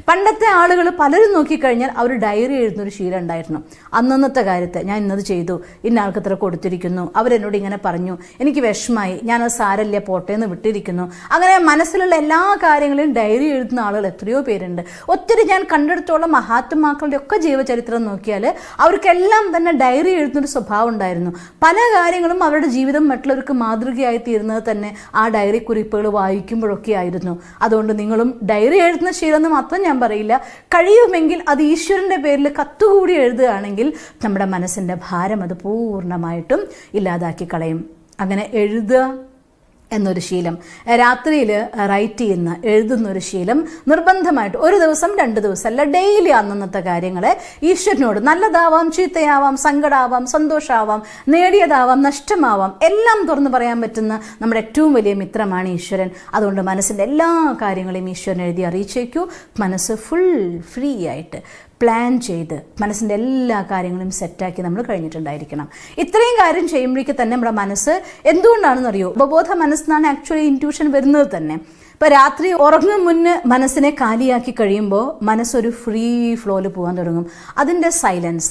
പണ്ടത്തെ ആളുകൾ പലരും നോക്കിക്കഴിഞ്ഞാൽ അവർ ഡയറി എഴുതുന്നൊരു ശീലം ഉണ്ടായിരുന്നു. അന്നത്തെ കാര്യത്തെ ഞാൻ ഇന്നത് ചെയ്തു, ഇന്ന ആൾക്ക് ഇത്ര കൊടുത്തിരിക്കുന്നു, അവരെന്നോട് ഇങ്ങനെ പറഞ്ഞു, എനിക്ക് വിഷമായി, ഞാനത് സാരല്ല പോട്ടേന്ന് വിട്ടിരിക്കുന്നു. അങ്ങനെ മനസ്സിലുള്ള എല്ലാ കാര്യങ്ങളും ഡയറി എഴുതുന്ന ആളുകൾ എത്രയോ പേരുണ്ട്. ഒത്തിരി ഞാൻ കണ്ടെടുത്തോളം മഹാത്മാക്കളുടെ ഒക്കെ ജീവചരിത്രം നോക്കിയാൽ അവർക്കെല്ലാം തന്നെ ഡയറി എഴുതുന്നൊരു സ്വഭാവം ഉണ്ടായിരുന്നു. പല കാര്യങ്ങളും അവരുടെ ജീവിതം മറ്റുള്ളവർക്ക് മാതൃകയായി തീരുന്നത് തന്നെ ആ ഡയറി കുറിപ്പുകൾ വായിക്കുമ്പോഴൊക്കെ ആയിരുന്നു. അതുകൊണ്ട് നിങ്ങളും ഡയറി എഴുതുന്ന ശീലം മാത്രം ഞാൻ പറയില്ല, കഴിയുമെങ്കിൽ അത് ഈശ്വരൻ്റെ പേരിൽ കത്തുകൂടി എഴുതുകയാണെങ്കിൽ നമ്മുടെ മനസ്സിൻ്റെ ഭാരം അത് പൂർണ്ണമായിട്ടും ഇല്ലാതാക്കി കളയും. അങ്ങനെ എഴുതുക എന്നൊരു ശീലം, രാത്രിയിൽ റൈറ്റ് എഴുതുന്നൊരു ശീലം നിർബന്ധമായിട്ട് 1 ദിവസം 2 ദിവസം അല്ല, ഡെയിലി അന്നത്തെ കാര്യങ്ങളെ ഈശ്വരനോട്, നല്ലതാവാം, ചീത്തയാവാം, സങ്കടമാവാം, സന്തോഷമാവാം, നേടിയതാവാം, നഷ്ടമാവാം, എല്ലാം തുറന്നു പറയാൻ പറ്റുന്ന നമ്മുടെ ഏറ്റവും വലിയ മിത്രമാണ് ഈശ്വരൻ. അതുകൊണ്ട് മനസ്സിൻ്റെ എല്ലാ കാര്യങ്ങളെയും ഈശ്വരൻ എഴുതി അറിയിച്ചേക്കൂ. മനസ്സ് ഫുൾ ഫ്രീ ആയിട്ട് പ്ലാൻ ചെയ്ത് മനസ്സിൻ്റെ എല്ലാ കാര്യങ്ങളും സെറ്റാക്കി നമ്മൾ കഴിഞ്ഞിട്ടുണ്ടായിരിക്കണം. ഇത്രയും കാര്യം ചെയ്യുമ്പോഴേക്ക് തന്നെ നമ്മുടെ മനസ്സ് എന്തുകൊണ്ടാണെന്നറിയോ, ഉപബോധ മനസ്സെന്നാണ് ആക്ച്വലി ഇൻറ്റ്യൂഷൻ വരുന്നത് തന്നെ. ഇപ്പോൾ രാത്രി ഉറങ്ങും മുന്നേ മനസ്സിനെ കാലിയാക്കി കഴിയുമ്പോൾ മനസ്സൊരു ഫ്രീ ഫ്ലോയിൽ പോകാൻ തുടങ്ങും. അതിൻ്റെ സൈലൻസ്